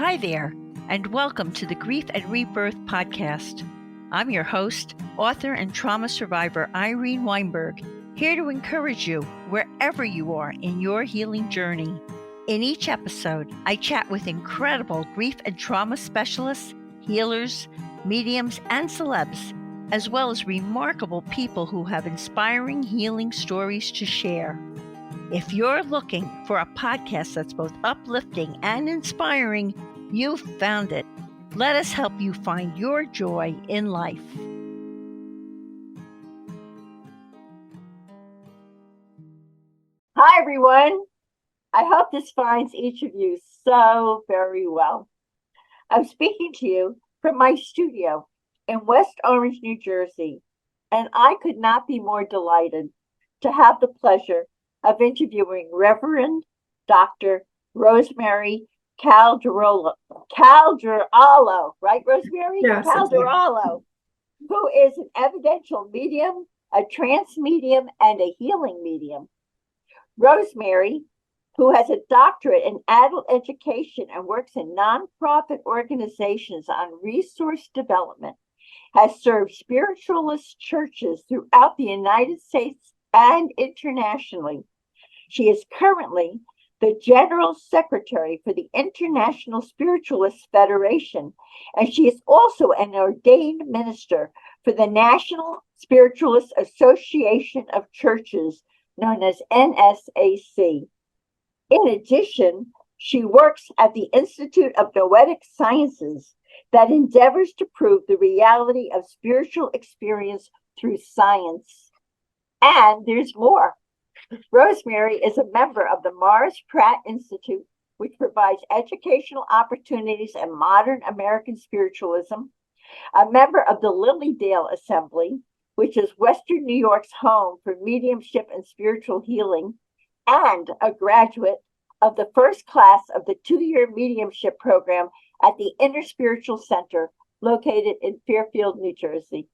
Hi there, and welcome to the Grief and Rebirth podcast. I'm your host, author and trauma survivor Irene Weinberg, here to encourage you wherever you are in your healing journey. In each episode, I chat with incredible grief and trauma specialists, healers, mediums, and celebs, as well as remarkable people who have inspiring healing stories to share. If you're looking for a podcast that's both uplifting and inspiring, you've found it. Let us help you find your joy in life. Hi, everyone. I hope this finds each of you so very well. I'm speaking to you from my studio in West Orange, New Jersey, and I could not be more delighted to have the pleasure of interviewing Reverend Dr. Rosemary Calderolo, right, Rosemary? Yes, Caldarolo, who is an evidential medium, a trance medium, and a healing medium. Rosemary, who has a doctorate in adult education and works in nonprofit organizations on resource development, has served spiritualist churches throughout the United States and internationally. She is currently the General Secretary for the International Spiritualist Federation, and she is also an ordained minister for the National Spiritualist Association of Churches, known as NSAC. In addition, she works at the Institute of Noetic Sciences that endeavors to prove the reality of spiritual experience through science. And there's more. Rosemary is a member of the Morris Pratt Institute, which provides educational opportunities in modern American spiritualism, a member of the Lilydale Assembly, which is Western New York's home for mediumship and spiritual healing, and a graduate of the first class of the 2-year mediumship program at the Inner Spiritual Center, located in Fairfield, New Jersey.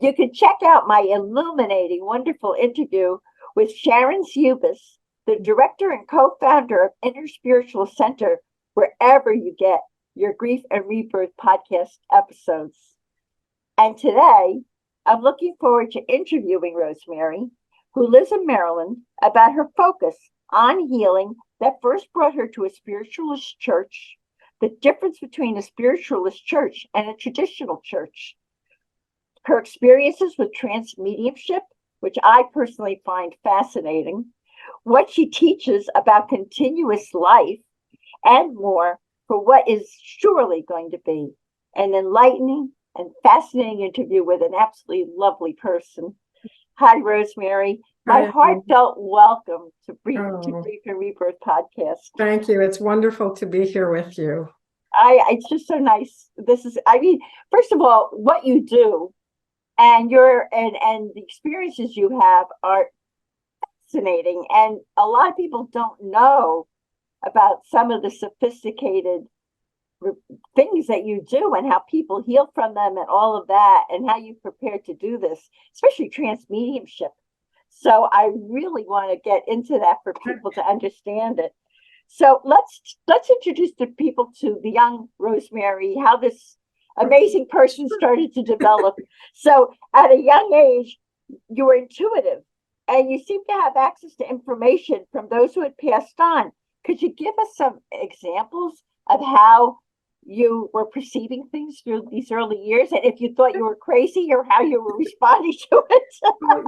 You can check out my illuminating, wonderful interview with Sharon Zubis, the director and co-founder of Inner Spiritual Center, wherever you get your Grief and Rebirth podcast episodes. And today, I'm looking forward to interviewing Rosemary, who lives in Maryland, about her focus on healing that first brought her to a spiritualist church, the difference between a spiritualist church and a traditional church, her experiences with trance mediumship, which I personally find fascinating, what she teaches about continuous life, and more for what is surely going to be an enlightening and fascinating interview with an absolutely lovely person. Hi, Rosemary. My heartfelt welcome to Grief and Rebirth podcast. Thank you. It's wonderful to be here with you. It's just so nice. First of all, what you do and the experiences you have are fascinating. And a lot of people don't know about some of the sophisticated things that you do and how people heal from them and all of that, and how you prepare to do this, especially trance mediumship. So I really want to get into that for people to understand it. So let's introduce the people to the young Rosemary, how this amazing person started to develop. So at a young age, you were intuitive and you seem to have access to information from those who had passed on. Could you give us some examples of how you were perceiving things through these early years, and if you thought you were crazy or how you were responding to it? Well,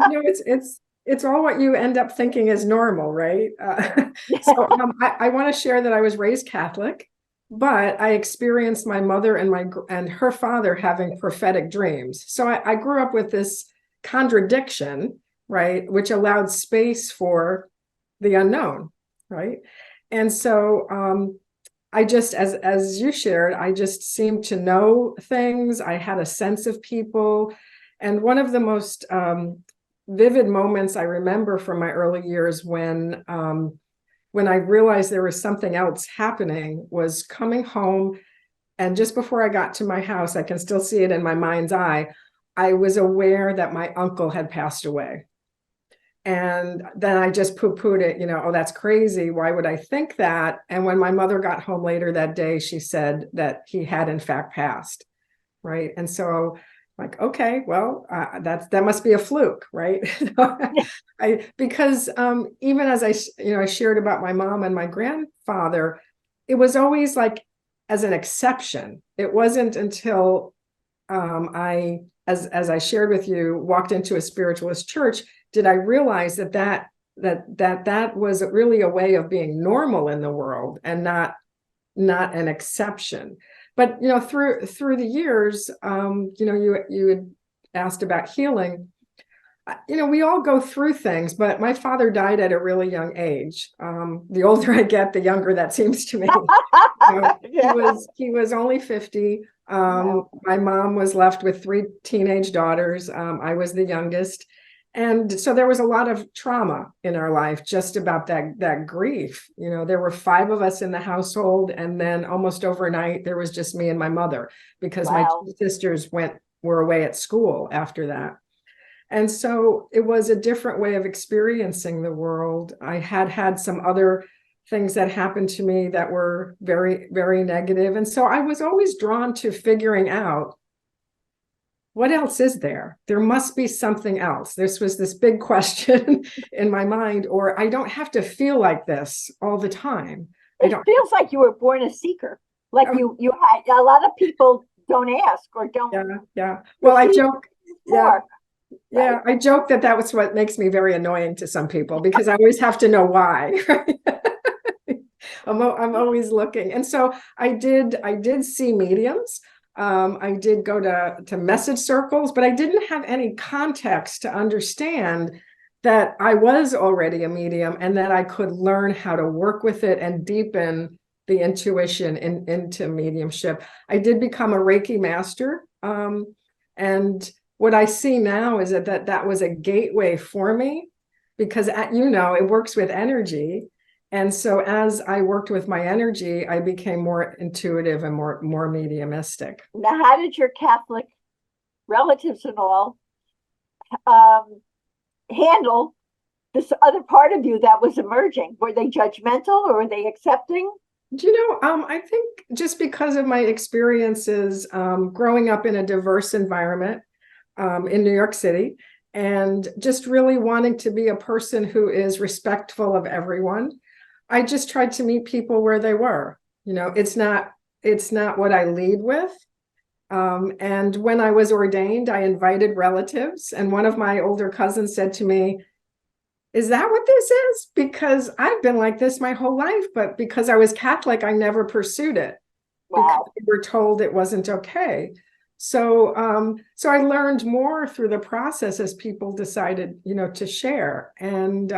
it's all what you end up thinking is normal, right? I want to share that I was raised Catholic, but I experienced my mother and her father having prophetic dreams. So I grew up with this contradiction, right, which allowed space for the unknown, right? And so I just, as you shared, I just seemed to know things. I had a sense of people. And one of the most vivid moments I remember from my early years when I realized there was something else happening was coming home. And just before I got to my house, I can still see it in my mind's eye, I was aware that my uncle had passed away. And then I just poo-pooed it, oh, that's crazy. Why would I think that? And when my mother got home later that day, she said that he had in fact passed. Right. And so like, okay, well, that must be a fluke, right? Because even as I shared about my mom and my grandfather, it was always like as an exception. It wasn't until as I shared with you, walked into a spiritualist church, did I realize that was really a way of being normal in the world and not an exception. But through the years, you had asked about healing. We all go through things, but my father died at a really young age. The older I get, the younger that seems to me. He was only 50. Wow. My mom was left with 3 teenage daughters. I was the youngest. And so there was a lot of trauma in our life, just about that grief. There were 5 of us in the household, and then almost overnight there was just me and my mother, because my 2 sisters were away at school after that. And so it was a different way of experiencing the world. I had some other things that happened to me that were very, very negative. And so I was always drawn to figuring out, what else is there? There must be something else. This was this big question in my mind, or I don't have to feel like this all the time. It feels like you were born a seeker. Like you had, a lot of people don't ask or don't. Yeah. Well, I joke. Yeah, I joke that was what makes me very annoying to some people, because I always have to know why. I'm always looking. And so I did see mediums. I did go to message circles, but I didn't have any context to understand that I was already a medium and that I could learn how to work with it and deepen the intuition into mediumship. I did become a Reiki master. And what I see now is that was a gateway for me, because it works with energy. And so as I worked with my energy, I became more intuitive and more mediumistic. Now, how did your Catholic relatives and all handle this other part of you that was emerging? Were they judgmental, or were they accepting? I think just because of my experiences growing up in a diverse environment in New York City, and just really wanting to be a person who is respectful of everyone, I just tried to meet people where they were. It's not what I lead with. And when I was ordained, I invited relatives, and one of my older cousins said to me, "Is that what this is? Because I've been like this my whole life, but because I was Catholic, I never pursued it." Wow. Because we were told it wasn't okay. So I learned more through the process as people decided, to share. And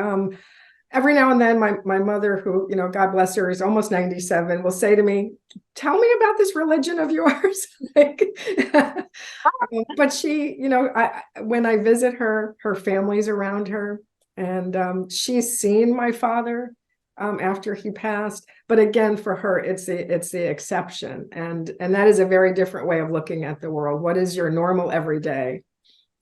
every now and then my mother, who, God bless her, is almost 97, will say to me, "Tell me about this religion of yours." But she, when I visit her family's around her, and she's seen my father after he passed. But again, for her, it's the exception. And that is a very different way of looking at the world. What is your normal everyday,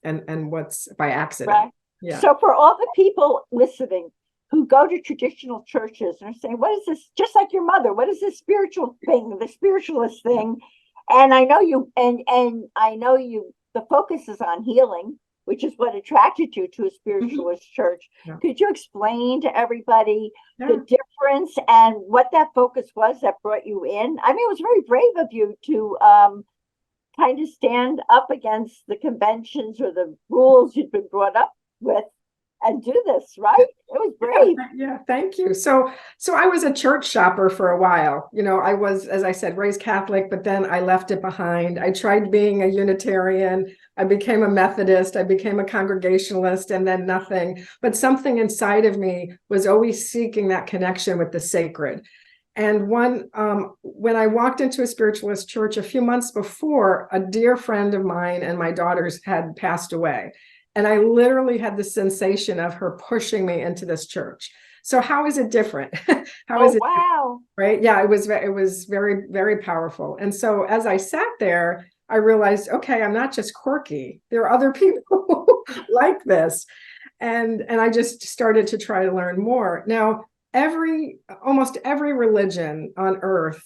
and what's by accident? Right. Yeah. So for all the people listening who go to traditional churches and are saying, "What is this?" Just like your mother, what is this spiritual thing, the spiritualist thing? And I know you, and I know you, the focus is on healing, which is what attracted you to a spiritualist church. Yeah. Could you explain to everybody the difference and what that focus was that brought you in? I mean, it was very brave of you to kind of stand up against the conventions or the rules you'd been brought up with and do this, right? It was brave. Yeah, thank you. So I was a church shopper for a while. I was, as I said, raised Catholic, but then I left it behind. I tried being a Unitarian. I became a Methodist. I became a Congregationalist, and then nothing. But something inside of me was always seeking that connection with the sacred. And when I walked into a spiritualist church a few months before, a dear friend of mine and my daughters had passed away. And I literally had the sensation of her pushing me into this church. So how is it different? How is it? Wow. Right? Yeah, it was very, very powerful. And so as I sat there, I realized, okay, I'm not just quirky. There are other people like this. And I just started to try to learn more. Now, almost every religion on earth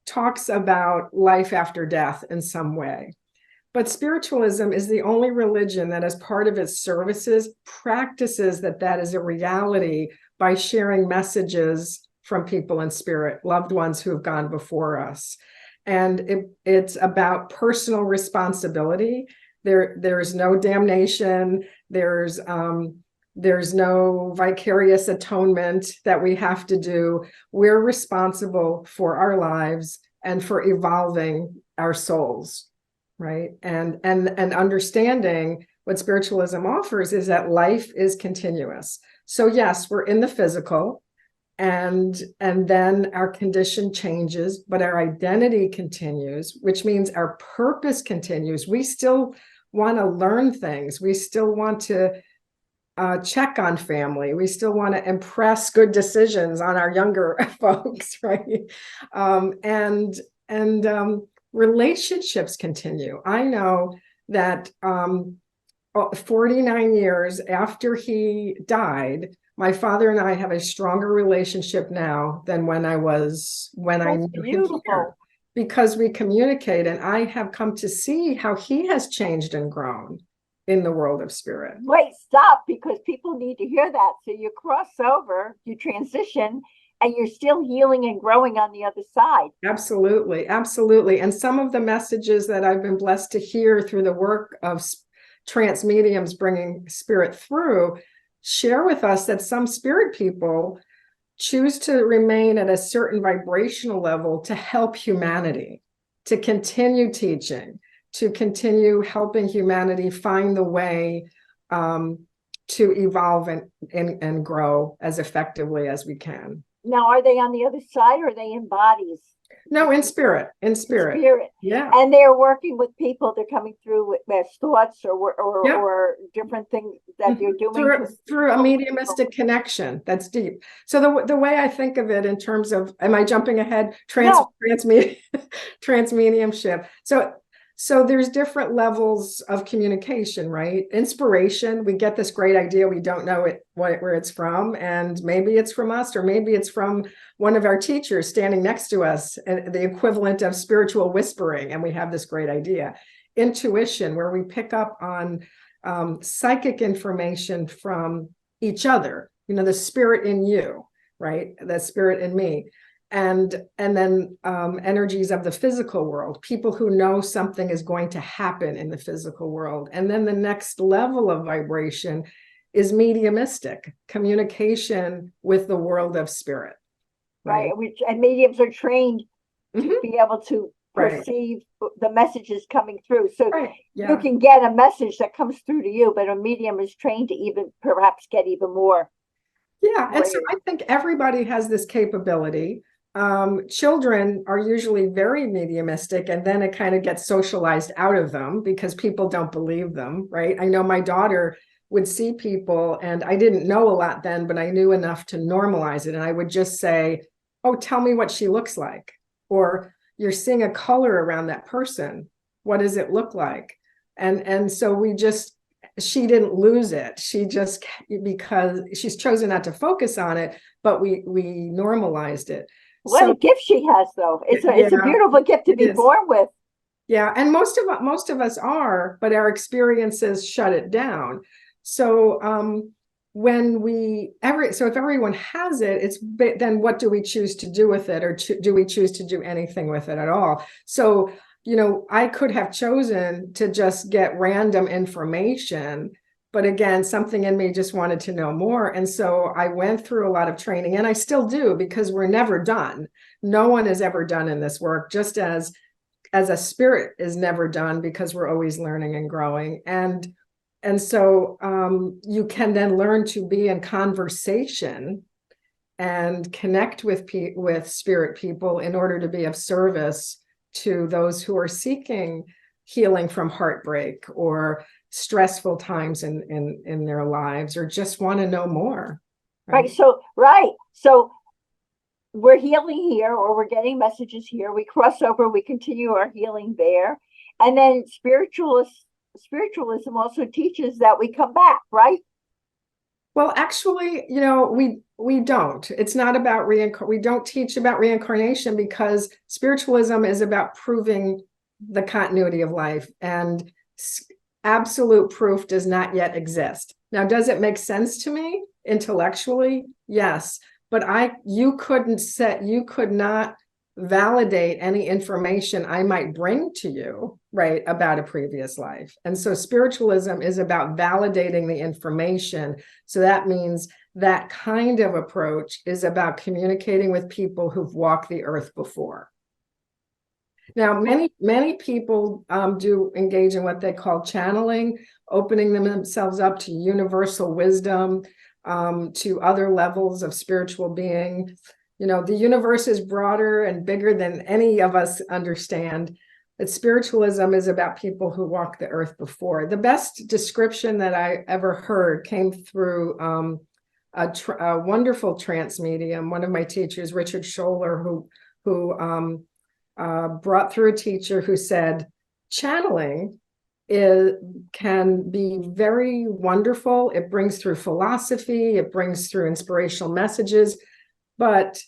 talks about life after death in some way. But spiritualism is the only religion that, as part of its services, practices that is a reality by sharing messages from people in spirit, loved ones who have gone before us. And it's about personal responsibility. There's no damnation. There's no vicarious atonement that we have to do. We're responsible for our lives and for evolving our souls, right? And understanding what spiritualism offers is that life is continuous. So yes, we're in the physical, and then our condition changes, but our identity continues, which means our purpose continues. We still want to learn things. We still want to check on family. We still want to impress good decisions on our younger folks, right? And relationships continue. I know that 49 years after he died, my father and I have a stronger relationship now than when I knew him here, because we communicate, and I have come to see how he has changed and grown in the world of spirit. Wait, stop, because people need to hear that. So you cross over, you transition, and you're still healing and growing on the other side. Absolutely, absolutely. And some of the messages that I've been blessed to hear through the work of trance mediums bringing spirit through share with us that some spirit people choose to remain at a certain vibrational level to help humanity, to continue teaching, to continue helping humanity find the way to evolve and grow as effectively as we can. Now, are they on the other side, or are they in bodies? No, in spirit. Yeah. And they're working with people. They're coming through with thoughts or different things that they're doing through a mediumistic connection that's deep. So the way I think of it in terms of, am I jumping ahead? Trance mediumship. So there's different levels of communication, right? Inspiration, we get this great idea, we don't know where it's from, and maybe it's from us, or maybe it's from one of our teachers standing next to us, and the equivalent of spiritual whispering, and we have this great idea. Intuition, where we pick up on psychic information from each other, the spirit in you, right? The spirit in me. And then energies of the physical world, people who know something is going to happen in the physical world. And then the next level of vibration is mediumistic communication with the world of spirit. Right. And mediums are trained to be able to perceive the messages coming through. So you can get a message that comes through to you, but a medium is trained to even perhaps get even more. Yeah. And so I think everybody has this capability. Children are usually very mediumistic, and then it kind of gets socialized out of them because people don't believe them, right? I know my daughter would see people, and I didn't know a lot then, but I knew enough to normalize it. And I would just say, oh, tell me what she looks like. Or you're seeing a color around that person. What does it look like? And so she didn't lose it. She just, because she's chosen not to focus on it, but we normalized it. What a gift she has, though. It's a beautiful gift to be born with. Yeah, and most of us are, but our experiences shut it down. So if everyone has it, then what do we choose to do with it, or do we choose to do anything with it at all? So I could have chosen to just get random information. But again, something in me just wanted to know more. And so I went through a lot of training, and I still do, because we're never done. No one is ever done in this work, just as a spirit is never done, because we're always learning and growing. And so you can then learn to be in conversation and connect with spirit people in order to be of service to those who are seeking healing from heartbreak or stressful times in their lives, or just want to know more. Right. So we're healing here, or we're getting messages here. We cross over, we continue our healing there. And then spiritualism also teaches that we come back, right? Well, actually, we don't. It's not about we don't teach about reincarnation because spiritualism is about proving the continuity of life, and absolute proof does not yet exist. Now, does it make sense to me intellectually? Yes, but you could not validate any information I might bring to you, right, about a previous life. And so spiritualism is about validating the information. So that means that kind of approach is about communicating with people who've walked the earth before. Now, many people do engage in what they call channeling, opening themselves up to universal wisdom, to other levels of spiritual being. The universe is broader and bigger than any of us understand. But spiritualism is about people who walked the earth before. The best description that I ever heard came through a wonderful trance medium, one of my teachers, Richard Scholler, who brought through a teacher who said, channeling can be very wonderful. It brings through philosophy, it brings through inspirational messages, but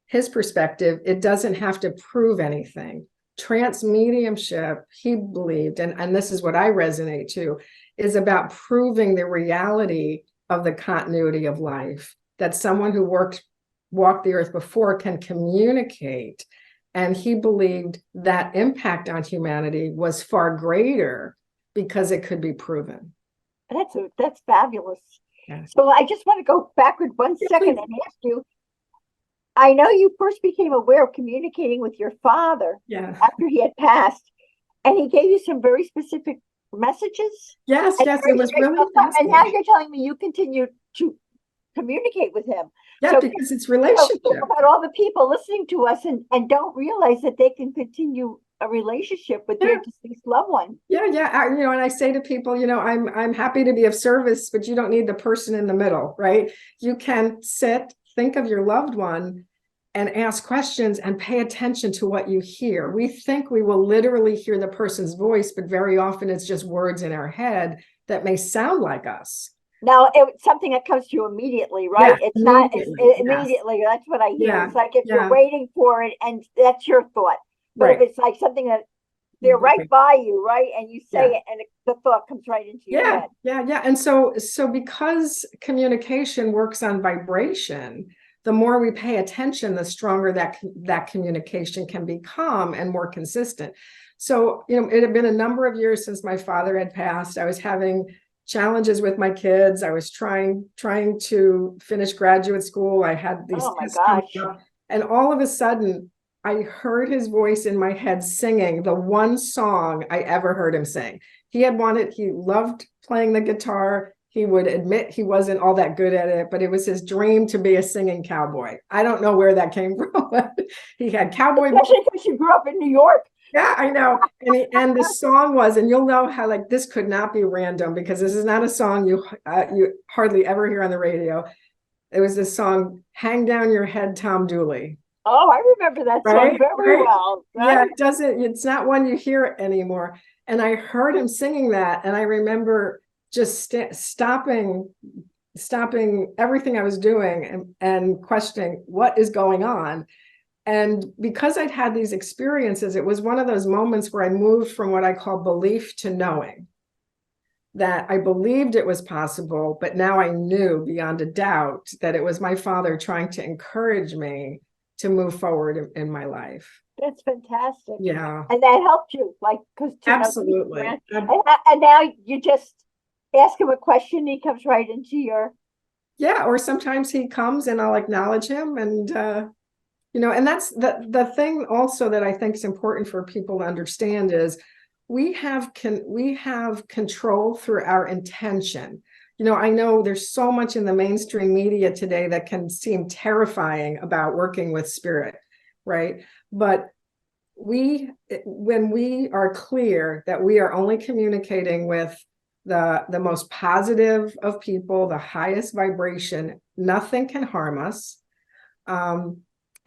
his perspective, it doesn't have to prove anything. Trance mediumship, he believed, and this is what I resonate to, is about proving the reality of the continuity of life, that someone who walked the earth before can communicate. And he believed that impact on humanity was far greater because it could be proven. That's fabulous. Yes. So I just want to go backward one second and ask you, I know you first became aware of communicating with your father after he had passed, and he gave you some very specific messages. Yes, it was really fascinating. And now you're telling me you continue to communicate with him. Yeah, because it's relationship. Think about all the people listening to us and don't realize that they can continue a relationship with their deceased loved one. And I say to people, I'm happy to be of service, but you don't need the person in the middle, right? You can sit, think of your loved one, and ask questions and pay attention to what you hear. We think we will literally hear the person's voice, but very often it's just words in our head that may sound like us. Now, it's something that comes to you immediately, right? Yeah, it's not immediately. Yes. That's what I hear. Yeah, it's like if you're waiting for it and that's your thought. But if it's like something that they're right by you, right? And you say it and the thought comes right into your head. Yeah. And so because communication works on vibration, the more we pay attention, the stronger that communication can become and more consistent. So, it had been a number of years since my father had passed. I was having challenges with my kids. I was trying to finish graduate school. I had these tests coming up, and all of a sudden I heard his voice in my head singing the one song I ever heard him sing. He loved playing the guitar. He would admit he wasn't all that good at it, but it was his dream to be a singing cowboy. I don't know where that came from. He had cowboy. Especially because you grew up in New York. Yeah, I know. And the song was, and you'll know how this could not be random because this is not a song you hardly ever hear on the radio. It was this song, "Hang Down Your Head, Tom Dooley." Oh, I remember that song very well. Right? Yeah, it's not one you hear anymore. And I heard him singing that, and I remember just stopping everything I was doing and questioning what is going on. And because I'd had these experiences, it was one of those moments where I moved from what I call belief to knowing. That I believed it was possible, but now I knew beyond a doubt that it was my father trying to encourage me to move forward in my life. That's fantastic. Yeah. And that helped you, absolutely. And now you just ask him a question, he comes right into your. Yeah, or sometimes he comes and I'll acknowledge him, and and that's the thing also that I think is important for people to understand is we have control through our intention. I know there's so much in the mainstream media today that can seem terrifying about working with spirit, right? But when we are clear that we are only communicating with the most positive of people, the highest vibration, nothing can harm us.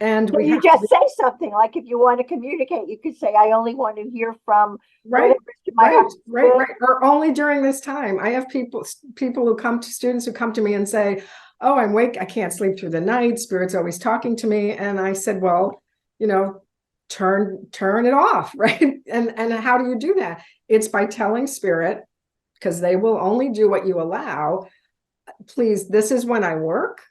And So we you have just say something like, if you want to communicate, you could say, I only want to hear from right, my right, husband. right, or only during this time. I have people who come to students who come to me and say, oh, I can't sleep through the night, Spirit's always talking to me. And I said, well, turn it off, right? And how do you do that? It's by telling Spirit, because they will only do what you allow. Please, this is when I work.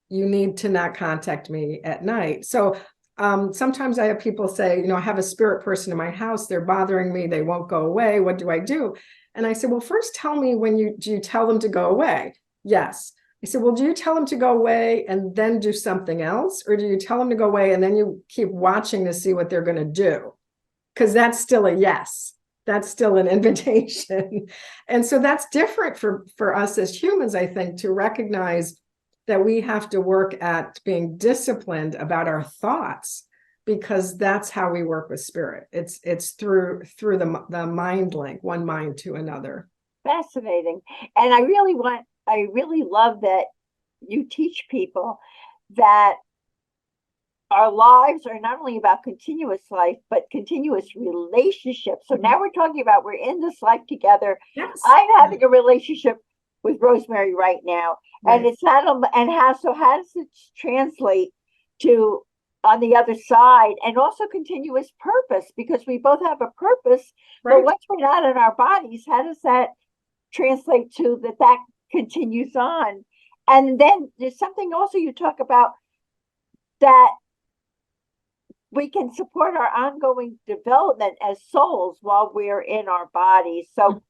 You need to not contact me at night. So sometimes I have people say, I have a spirit person in my house. They're bothering me. They won't go away. What do I do? And I said, well, first tell me do you tell them to go away? Yes. I said, well, do you tell them to go away and then do something else? Or do you tell them to go away and then you keep watching to see what they're going to do? Because that's still a yes. That's still an invitation. And so that's different for us as humans, I think, to recognize that we have to work at being disciplined about our thoughts, because that's how we work with Spirit. It's through the mind link, one mind to another. Fascinating. And I really love that you teach people that our lives are not only about continuous life, but continuous relationships. So now we're talking about, we're in this life together. Yes. I'm having a relationship with Rosemary right now. Right. And it's not, how does it translate to on the other side, and also continuous purpose, because we both have a purpose. Right. But once we're not in our bodies, how does that translate to that continues on? And then there's something also you talk about, that we can support our ongoing development as souls while we're in our bodies. So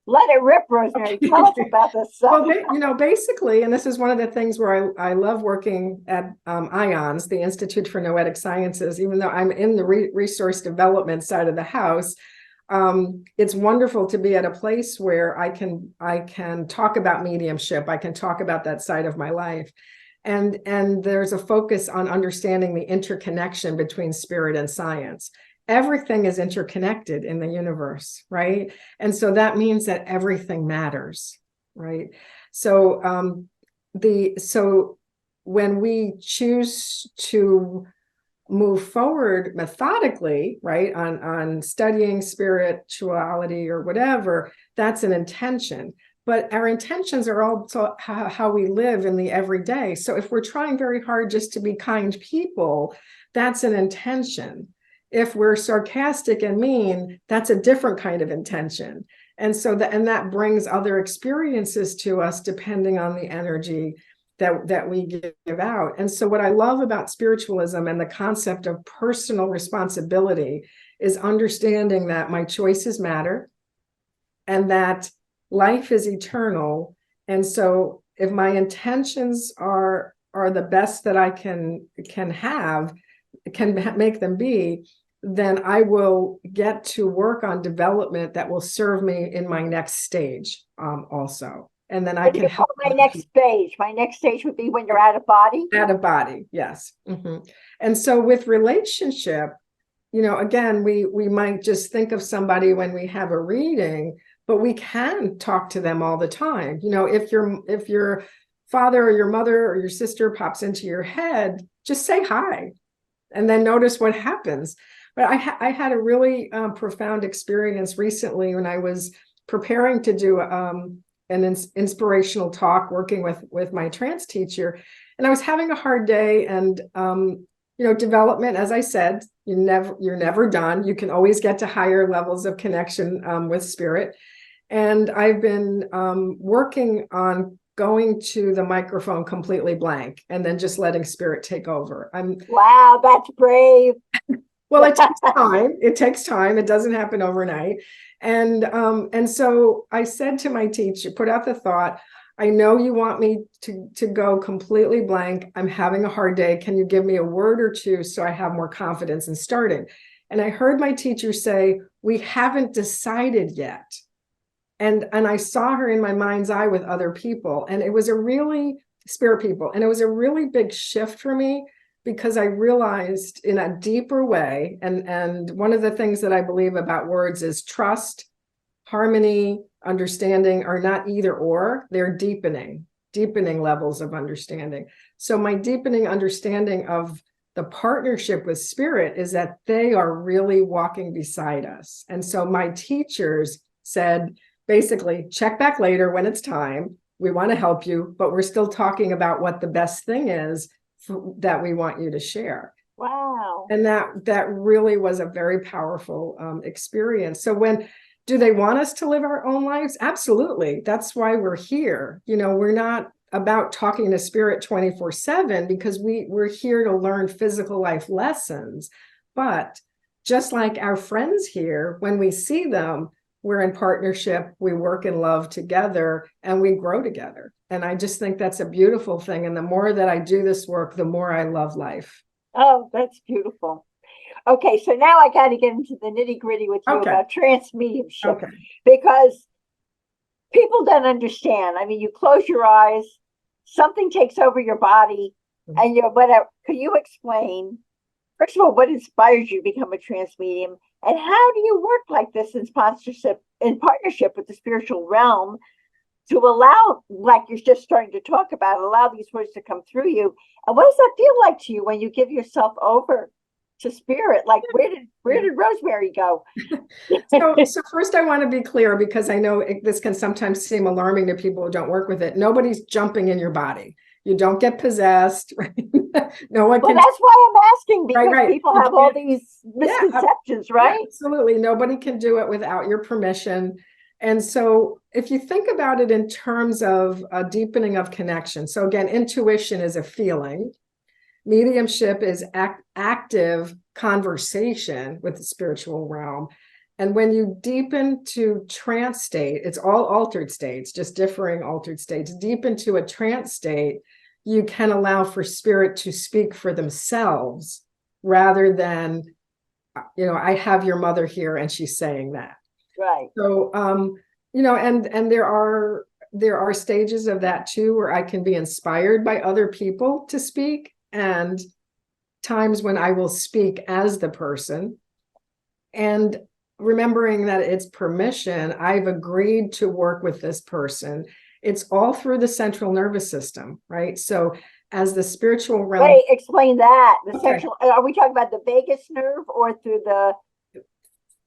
let it rip, Rosemary. Okay. Tell us about this. Well, basically, and this is one of the things where I love working at IONS, the Institute for Noetic Sciences, even though I'm in the resource development side of the house. It's wonderful to be at a place where I can talk about mediumship. I can talk about that side of my life. And there's a focus on understanding the interconnection between spirit and science. Everything is interconnected in the universe, right? And so that means that everything matters, right? So so when we choose to move forward methodically, right, on studying spirituality or whatever, that's an intention. But our intentions are also how we live in the everyday. So if we're trying very hard just to be kind people, that's an intention. If we're sarcastic and mean, that's a different kind of intention. And so that brings other experiences to us depending on the energy that we give out. And so what I love about spiritualism and the concept of personal responsibility is understanding that my choices matter and that life is eternal. And so if my intentions are the best that I can make them be, then I will get to work on development that will serve me in my next stage also. And then I can help. My next stage would be when you're out of body. Out of body, yes. Mm-hmm. And so with relationship, again, we might just think of somebody when we have a reading, but we can talk to them all the time. If your father or your mother or your sister pops into your head, just say hi, and then notice what happens. But I had a really profound experience recently when I was preparing to do an inspirational talk working with my trance teacher, and I was having a hard day. And development, as I said, you're never done. You can always get to higher levels of connection with spirit. And I've been working on going to the microphone completely blank and then just letting spirit take over. Wow, that's brave. Well, it takes time. It takes time. It doesn't happen overnight. And so I said to my teacher, put out the thought, I know you want me to go completely blank. I'm having a hard day. Can you give me a word or two so I have more confidence in starting? And I heard my teacher say, we haven't decided yet. And I saw her in my mind's eye with other people. And it was a really spirit people. And it was a really big shift for me, because I realized in a deeper way, and one of the things that I believe about words is trust, harmony, understanding are not either or, they're deepening levels of understanding. So my deepening understanding of the partnership with spirit is that they are really walking beside us. And so my teachers said, basically, check back later when it's time. We want to help you, but we're still talking about what the best thing is that we want you to share. Wow. And that really was a very powerful experience. So do they want us to live our own lives? Absolutely. That's why we're here. We're not about talking to spirit 24/7 because we're here to learn physical life lessons. But just like our friends here, when we see them, we're in partnership, we work in love together, and we grow together. And I just think that's a beautiful thing. And the more that I do this work, the more I love life. Oh, that's beautiful. Okay, so now I got to get into the nitty gritty with you about trance mediumship, because people don't understand. I mean, you close your eyes, something takes over your body, and whatever. Could you explain, first of all, what inspires you to become a trance medium, and how do you work like this in partnership with the spiritual realm to allow, like you're just starting to talk about, allow these words to come through you? And what does that feel like to you when you give yourself over to spirit? Like, where did Rosemary go? So first I want to be clear, because I know this can sometimes seem alarming to people who don't work with it. Nobody's jumping in your body. You don't get possessed, right? No one can. Well, that's why I'm asking, because people have all these misconceptions, right? Yeah, absolutely. Nobody can do it without your permission. And so if you think about it in terms of a deepening of connection, so again, intuition is a feeling. Mediumship is active conversation with the spiritual realm. And when you deepen to trance state, it's all altered states, just differing altered states. Deep into a trance state, you can allow for spirit to speak for themselves rather than, I have your mother here and she's saying that. Right. So, and there are stages of that too, where I can be inspired by other people to speak, and times when I will speak as the person. And remembering that it's permission, I've agreed to work with this person. It's all through the central nervous system, right? So as the spiritual realm. Wait, explain that. The central, are we talking about the vagus nerve or through the?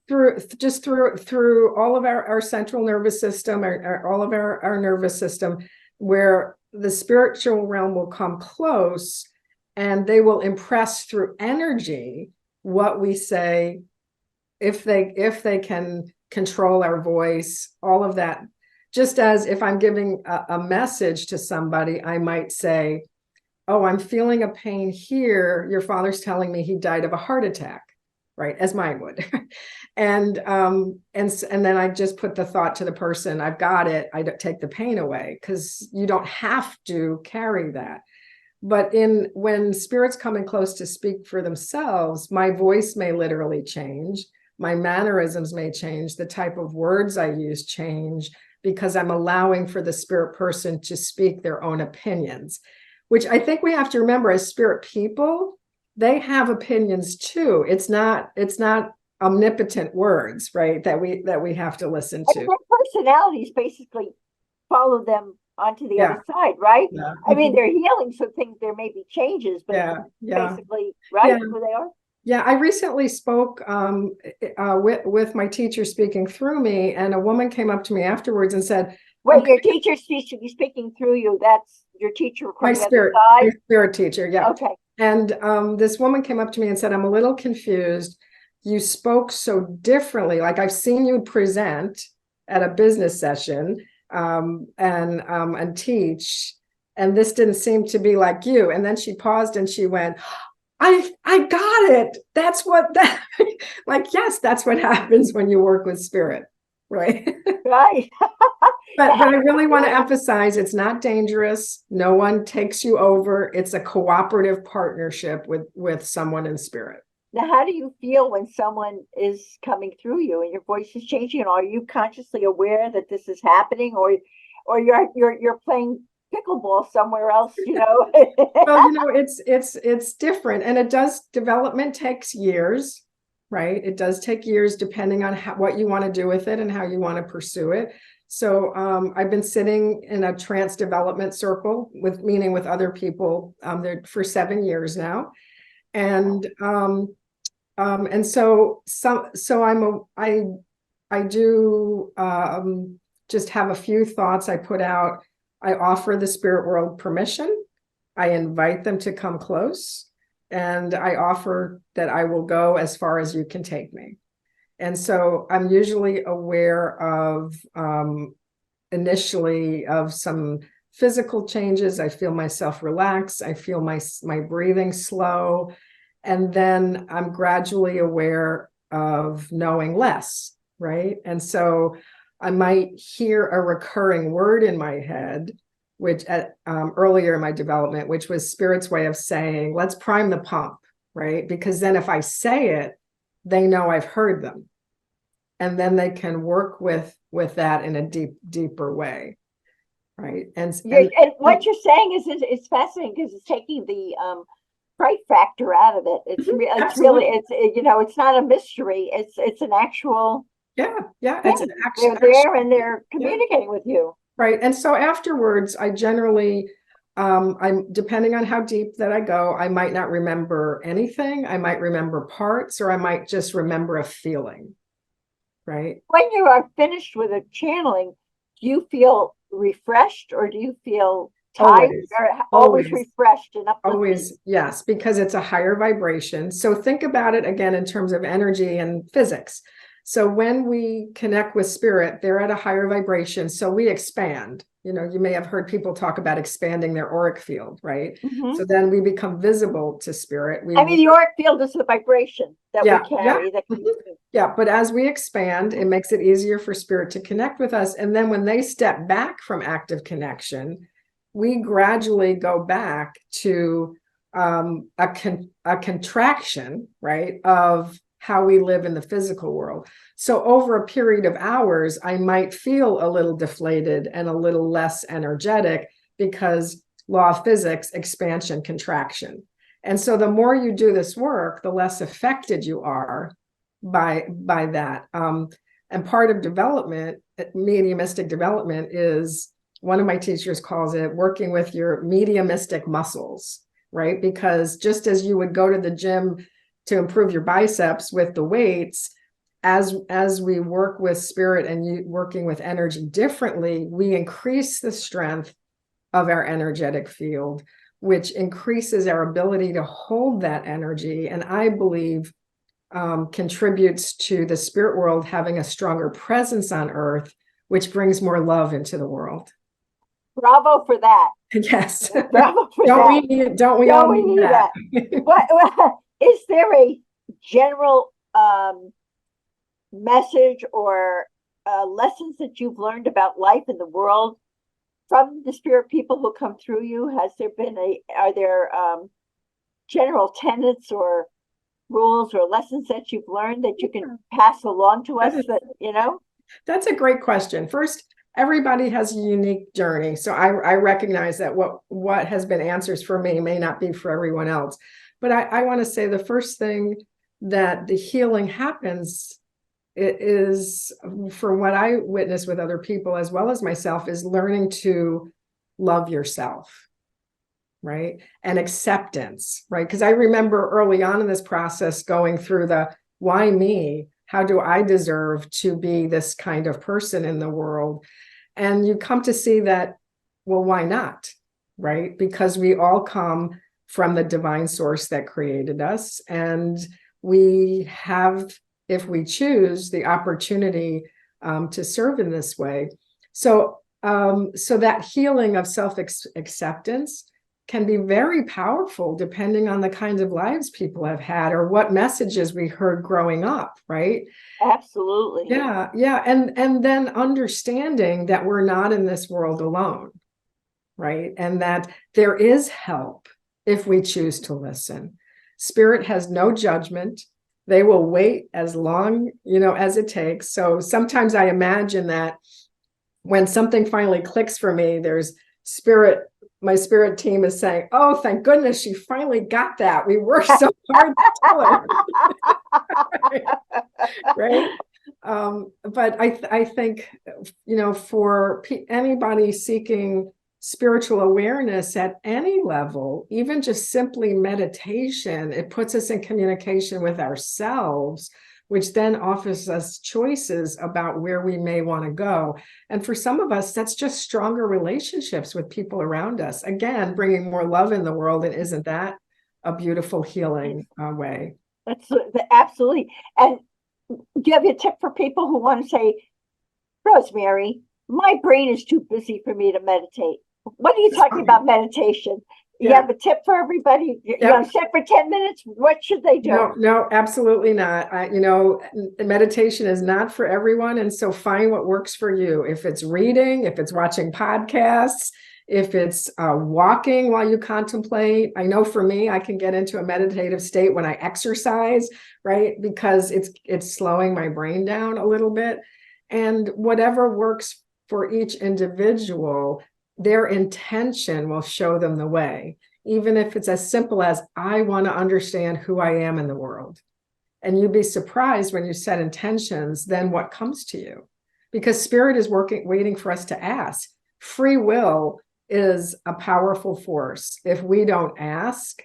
Through all of our central nervous system, all of our nervous system, where the spiritual realm will come close and they will impress through energy what we say, if they can control our voice, all of that. Just as if I'm giving a message to somebody, I might say, oh, I'm feeling a pain here. Your father's telling me he died of a heart attack, right? As mine would. And then I just put the thought to the person, I've got it. I don't take the pain away, because you don't have to carry that. But when spirits come in close to speak for themselves, my voice may literally change. My mannerisms may change. The type of words I use change, because I'm allowing for the spirit person to speak their own opinions, which I think we have to remember as spirit people, they have opinions too. It's not omnipotent words, right? That we have to listen to. And their personalities basically follow them onto the other side, right? Yeah. I mean, they're healing, so there may be changes, but basically, right? Who they are. Yeah, I recently spoke with my teacher speaking through me, and a woman came up to me afterwards and said, "Wait, your teacher speaking through you? That's your teacher from the other side?" My spirit teacher, yeah. Okay. And this woman came up to me and said, "I'm a little confused. You spoke so differently. Like, I've seen you present at a business session and teach, and this didn't seem to be like you." And then she paused and she went, I got it. That's what like, yes, that's what happens when you work with spirit, right? Right. But I really want to emphasize, it's not dangerous. No one takes you over. It's a cooperative partnership with someone in spirit. Now, how do you feel when someone is coming through you and your voice is changing? And are you consciously aware that this is happening, or you're playing pickleball somewhere else? Well, it's different, and development takes years, right? It does take years, depending on what you want to do with it and how you want to pursue it. So I've been sitting in a trance development circle with other people there for 7 years now. And I do just have a few thoughts I put out. I offer the spirit world permission. I invite them to come close, and I offer that I will go as far as you can take me. And so I'm usually aware of initially of some physical changes. I feel myself relax. I feel my breathing slow. And then I'm gradually aware of knowing less, right? And so I might hear a recurring word in my head, which earlier in my development, which was Spirit's way of saying, let's prime the pump, right? Because then if I say it, they know I've heard them. And then they can work with that in a deeper way, right? And what you're saying is fascinating, because it's taking the fright factor out of it. It's really it's not a mystery. It's an actual it's an actual. They're there and they're communicating with you, right? And so afterwards, I generally, I'm depending on how deep that I go, I might not remember anything. I might remember parts, or I might just remember a feeling. Right. When you are finished with a channeling, do you feel refreshed, or do you feel tired, or always refreshed and uplifted? Always, yes, because it's a higher vibration. So think about it again in terms of energy and physics. So when we connect with spirit, they're at a higher vibration. So we expand. You may have heard people talk about expanding their auric field, right? Mm-hmm. So then we become visible to spirit. The auric field is the vibration that we carry. But as we expand, it makes it easier for spirit to connect with us. And then when they step back from active connection, we gradually go back to a contraction, right, of how we live in the physical world. So over a period of hours, I might feel a little deflated and a little less energetic, because law of physics, expansion, contraction. And so the more you do this work, the less affected you are by that. And part of development, mediumistic development, is, one of my teachers calls it working with your mediumistic muscles, right? Because just as you would go to the gym to improve your biceps with the weights, as we work with spirit and you working with energy differently, we increase the strength of our energetic field, which increases our ability to hold that energy. And I believe contributes to the spirit world having a stronger presence on earth, which brings more love into the world. Bravo for that. Yes. Bravo for that. Don't we all need that? Is there a general message or lessons that you've learned about life in the world from the spirit people who come through you? Are there general tenets or rules or lessons that you've learned that you can pass along to us That's a great question. First, everybody has a unique journey. So I recognize that what has been answers for me may not be for everyone else. But I want to say the first thing that the healing happens is, for what I witness with other people as well as myself, is learning to love yourself, right? And acceptance, right? Because I remember early on in this process going through the, why me? How do I deserve to be this kind of person in the world? And you come to see that, well, why not, right? Because we all come from the divine source that created us. And we have, if we choose, the opportunity to serve in this way. So that healing of self-acceptance can be very powerful depending on the kinds of lives people have had or what messages we heard growing up, right? Absolutely. Yeah. And then understanding that we're not in this world alone, right? And that there is help if we choose to listen. Spirit has no judgment. They will wait as long, as it takes. So sometimes I imagine that when something finally clicks for me, there's spirit. My spirit team is saying, oh, thank goodness she finally got that. We worked so hard to tell her. Right? But I think, for anybody seeking spiritual awareness at any level, even just simply meditation, it puts us in communication with ourselves, which then offers us choices about where we may want to go. And for some of us, that's just stronger relationships with people around us. Again, bringing more love in the world. And isn't that a beautiful healing way? Absolutely. And do you have a tip for people who want to say, Rosemary, my brain is too busy for me to meditate? What are you talking about meditation? You have a tip for everybody? You want to sit for 10 minutes? What should they do? No, absolutely not. Meditation is not for everyone. And so find what works for you. If it's reading, if it's watching podcasts, if it's walking while you contemplate. I know for me, I can get into a meditative state when I exercise, right? Because it's slowing my brain down a little bit. And whatever works for each individual, their intention will show them the way, even if it's as simple as, I want to understand who I am in the world. And you'd be surprised when you set intentions, then what comes to you? Because spirit is waiting for us to ask. Free will is a powerful force. If we don't ask,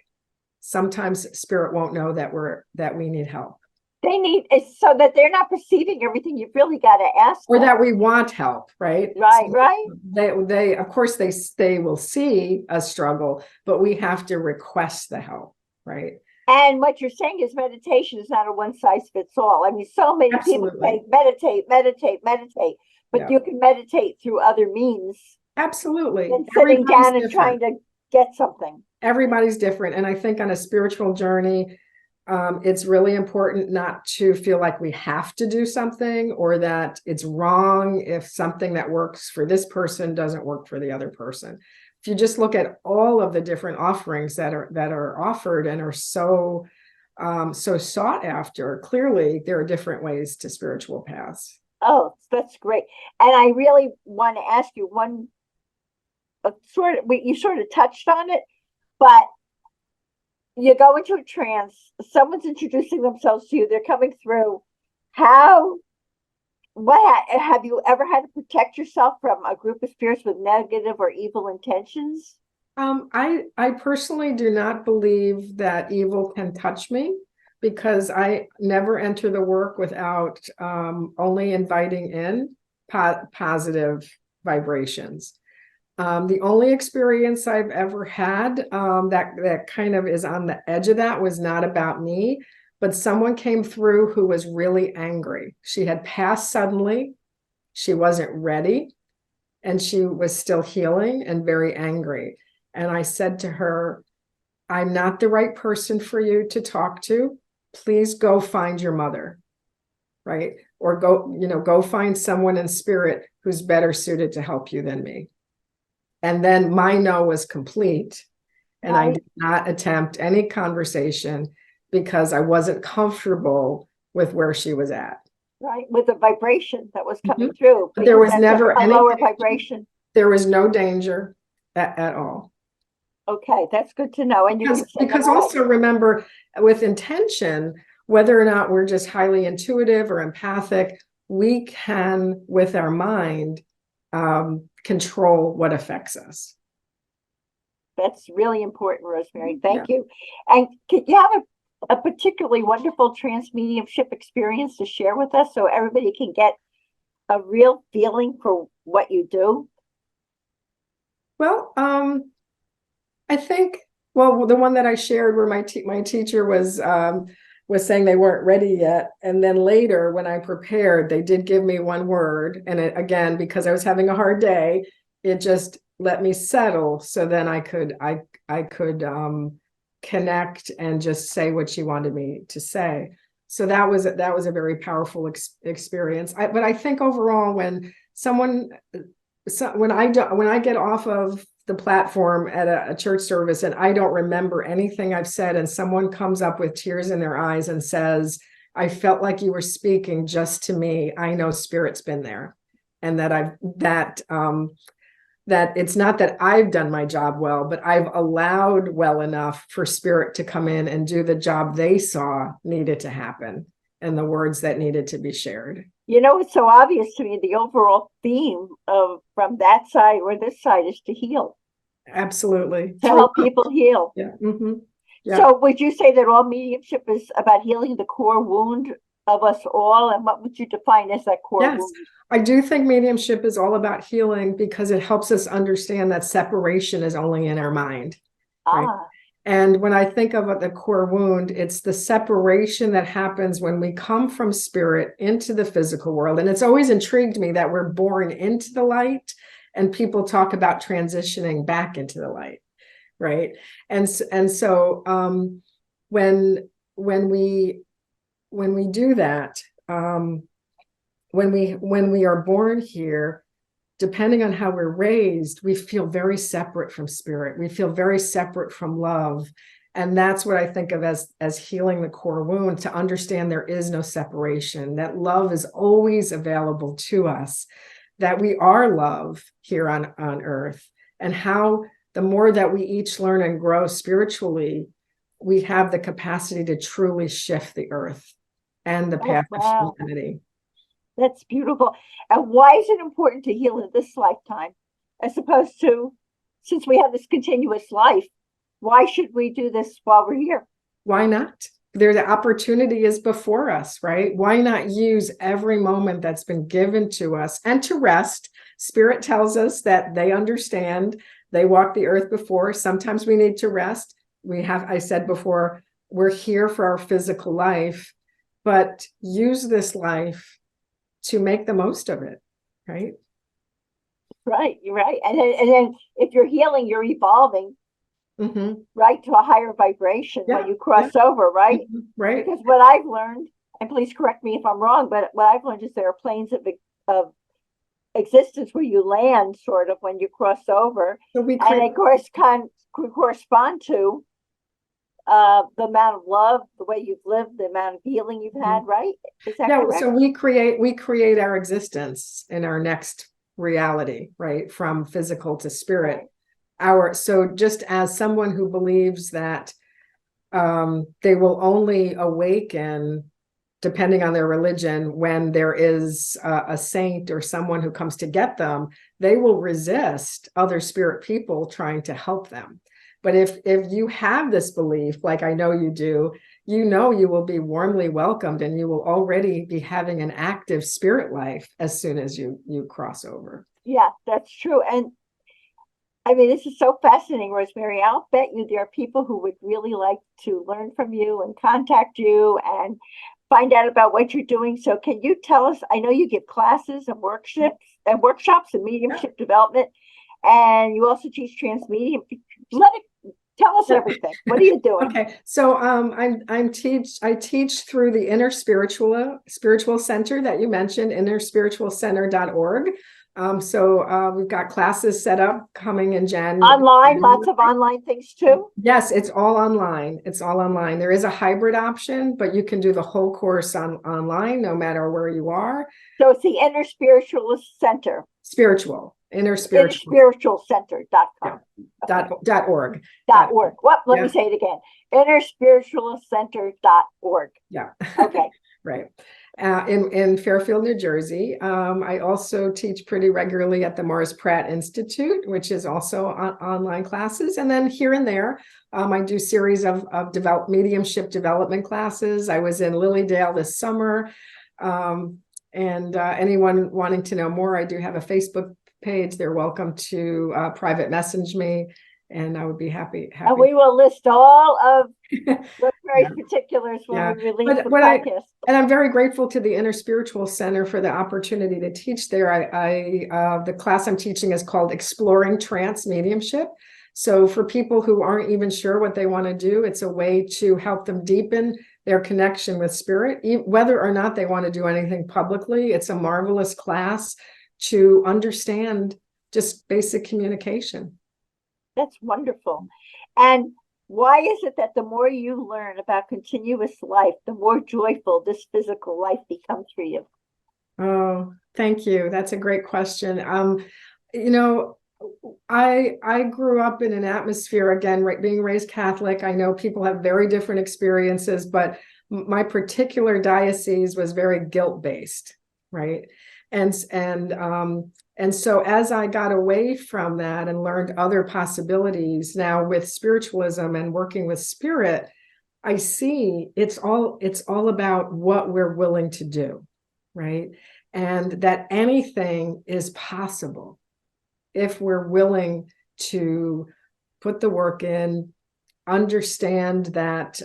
sometimes spirit won't know that we need help. They need is so that they're not perceiving everything. You've really got to ask or that we want help, right? Right, so right. They of course they will see a struggle, but we have to request the help, right? And what you're saying is meditation is not a one size fits all. I mean, so many people say meditate, but you can meditate through other means. Absolutely. Than sitting down and trying to get something. Everybody's different. And I think on a spiritual journey, it's really important not to feel like we have to do something or that it's wrong if something that works for this person doesn't work for the other person. If you just look at all of the different offerings that are offered and are so sought after, clearly there are different ways to spiritual paths. Oh, that's great. And I really want to ask you you sort of touched on it, but you go into a trance, someone's introducing themselves to you, they're coming through. Have you ever had to protect yourself from a group of spirits with negative or evil intentions? I personally do not believe that evil can touch me, because I never enter the work without only inviting in positive vibrations. The only experience I've ever had that kind of is on the edge of that was not about me, but someone came through who was really angry. She had passed suddenly. She wasn't ready, and she was still healing and very angry. And I said to her, I'm not the right person for you to talk to. Please go find your mother, right? Or go find someone in spirit who's better suited to help you than me. And then my no was complete. And I did not attempt any conversation because I wasn't comfortable with where she was at. Right, with the vibration that was coming through. But there was never a lower vibration. There was no danger at all. Okay, that's good to know. And because also remember, with intention, whether or not we're just highly intuitive or empathic, we can, with our mind, control what affects us. That's really important, Rosemary. Thank you. And could you have a particularly wonderful trance mediumship experience to share with us so everybody can get a real feeling for what you do? Well, I think, the one that I shared where my teacher was saying they weren't ready yet. And then later when I prepared, they did give me one word. And it, again, because I was having a hard day, it just let me settle. So then I could connect and just say what she wanted me to say. So that was a very powerful experience. But I think overall, when I get off of the platform at a church service and I don't remember anything I've said, and someone comes up with tears in their eyes and says, I felt like you were speaking just to me, I know spirit's been there. And that it's not that I've done my job well, but I've allowed well enough for spirit to come in and do the job they saw needed to happen. and the words that needed to be shared. You know, it's so obvious to me, the overall theme of from that side or this side is to heal, Absolutely. to help people heal. Yeah. Mm-hmm. Yeah. So would you say that all mediumship is about healing the core wound of us all? And what would you define as that core Yes, wound? I do think mediumship is all about healing because it helps us understand that separation is only in our mind. Right? Ah, And when I think of the core wound, it's the separation that happens when we come from spirit into the physical world. And it's always intrigued me that we're born into the light and people talk about transitioning back into the light, right? And so when we do that, when we are born here, depending on how we're raised, we feel very separate from spirit. We feel very separate from love. And that's what I think of as healing the core wound, to understand there is no separation, that love is always available to us, that we are love here on earth, and how the more that we each learn and grow spiritually, we have the capacity to truly shift the earth and the path of humanity. That's beautiful. And why is it important to heal in this lifetime, as opposed to, since we have this continuous life, why should we do this while we're here? Why not? The opportunity is before us, right? Why not use every moment that's been given to us and to rest? Spirit tells us that they understand. They walk the earth before. Sometimes we need to rest. I said before, we're here for our physical life, but use this life to make the most of it, right? Right, you're right. And then if you're healing, you're evolving, right, to a higher vibration when you cross over, right? Right. Because what I've learned, and please correct me if I'm wrong, but what I've learned is there are planes of existence where you land sort of when you cross over. So and of course can correspond to the amount of love, the way you've lived, the amount of healing you've had, right? Is that correct? So we create our existence in our next reality, right? From physical to spirit. Right. So just as someone who believes that they will only awaken, depending on their religion, when there is a saint or someone who comes to get them, they will resist other spirit people trying to help them. But if you have this belief, like I know you do, you know you will be warmly welcomed, and you will already be having an active spirit life as soon as you cross over. Yeah, that's true. And I mean, this is so fascinating, Rosemary. I'll bet you there are people who would really like to learn from you and contact you and find out about what you're doing. So can you tell us, I know you give classes and workshops and mediumship development, and you also teach trance medium. Tell us everything. What are you doing? Okay, so I teach through the Inner Spiritual Center that you mentioned, innerspiritualcenter.org. So we've got classes set up coming in January. Online, lots of online things too? Yes, it's all online. It's all online. There is a hybrid option, but you can do the whole course online, no matter where you are. So it's the Inner Spiritualist Center. Innerspiritualcenter.com. Yeah. .org. Well, let me say it again. Innerspiritualistcenter.org. Yeah. Okay. Right. In Fairfield, New Jersey. I also teach pretty regularly at the Morris Pratt Institute, which is also online classes. And then here and there, I do series of mediumship development classes. I was in Lilydale this summer. And anyone wanting to know more, I do have a Facebook page. They're welcome to private message me, and I would be happy. And we will list all of Rosemary's particulars when we release the podcast. And I'm very grateful to the Inner Spiritual Center for the opportunity to teach there. The class I'm teaching is called Exploring Trance Mediumship. So for people who aren't even sure what they want to do, it's a way to help them deepen their connection with spirit, whether or not they want to do anything publicly. It's a marvelous class to understand just basic communication. That's wonderful. And why is it that the more you learn about continuous life, the more joyful this physical life becomes for you? Oh, thank you. That's a great question. I grew up in an atmosphere, again, being raised Catholic. I know people have very different experiences, but my particular diocese was very guilt-based, right? And so as I got away from that and learned other possibilities, now with spiritualism and working with spirit, I see it's all about what we're willing to do, right? And that anything is possible if we're willing to put the work in, understand that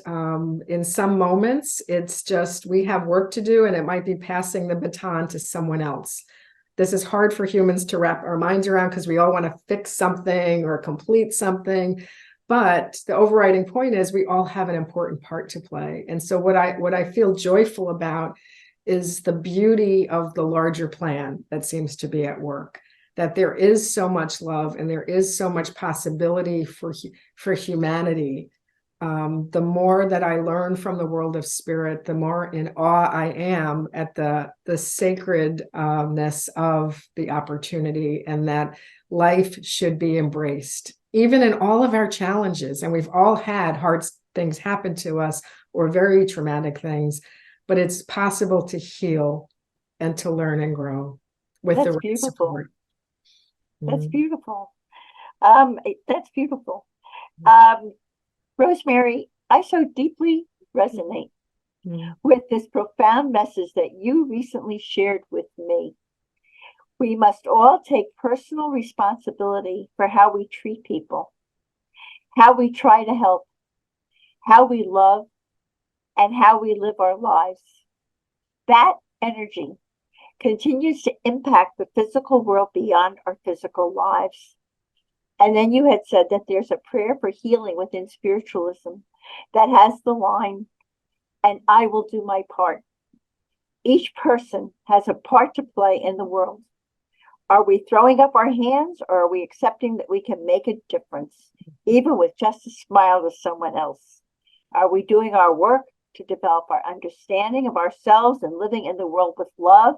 in some moments it's just we have work to do and it might be passing the baton to someone else. This is hard for humans to wrap our minds around because we all want to fix something or complete something. But the overriding point is we all have an important part to play. And so what I feel joyful about is the beauty of the larger plan that seems to be at work, that there is so much love and there is so much possibility for humanity. The more that I learn from the world of spirit, the more in awe I am at the sacredness of the opportunity, and that life should be embraced, even in all of our challenges. And we've all had hard things happen to us or very traumatic things, but it's possible to heal and to learn and grow with the right support. That's beautiful. That's beautiful. Rosemary, I so deeply resonate with this profound message that you recently shared with me. We must all take personal responsibility for how we treat people, how we try to help, how we love, and how we live our lives. That energy continues to impact the physical world beyond our physical lives. And then you had said that there's a prayer for healing within spiritualism that has the line, and I will do my part. Each person has a part to play in the world. Are we throwing up our hands, or are we accepting that we can make a difference, even with just a smile to someone else? Are we doing our work to develop our understanding of ourselves and living in the world with love?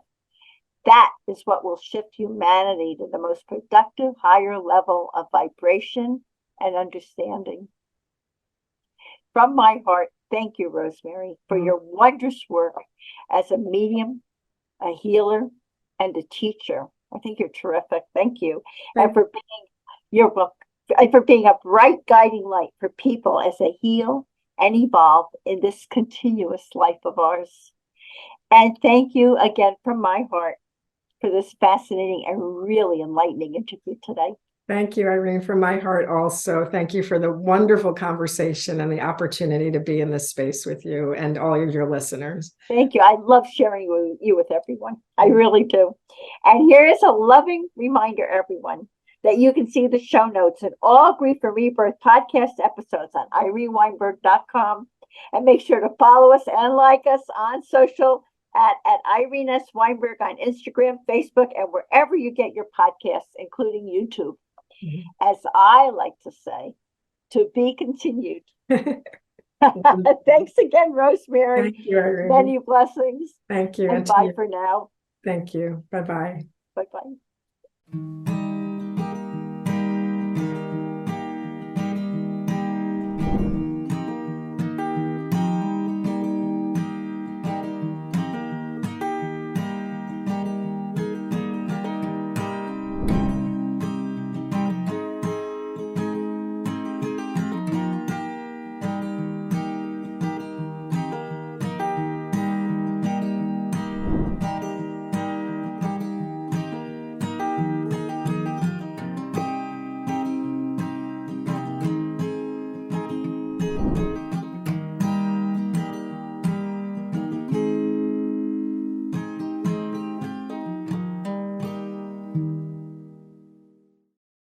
That is what will shift humanity to the most productive, higher level of vibration and understanding. From my heart, thank you, Rosemary, for your wondrous work as a medium, a healer, and a teacher. I think you're terrific. Thank you. And for being your book, and for being a bright guiding light for people as they heal and evolve in this continuous life of ours. And thank you again from my heart for this fascinating and really enlightening interview today. Thank you, Irene, from my heart also. Thank you for the wonderful conversation and the opportunity to be in this space with you and all of your listeners. Thank you. I love sharing you with everyone. I really do. And here is a loving reminder, everyone, that you can see the show notes and all Grief and Rebirth podcast episodes on ireneweinberg.com. And make sure to follow us and like us on social at Irene S. Weinberg on Instagram, Facebook, and wherever you get your podcasts, including YouTube. As I like to say, to be continued. Thanks again, Rosemary. Thank you, Irene. Many blessings. Thank you. And bye for now. Thank you. Bye-bye. Bye-bye.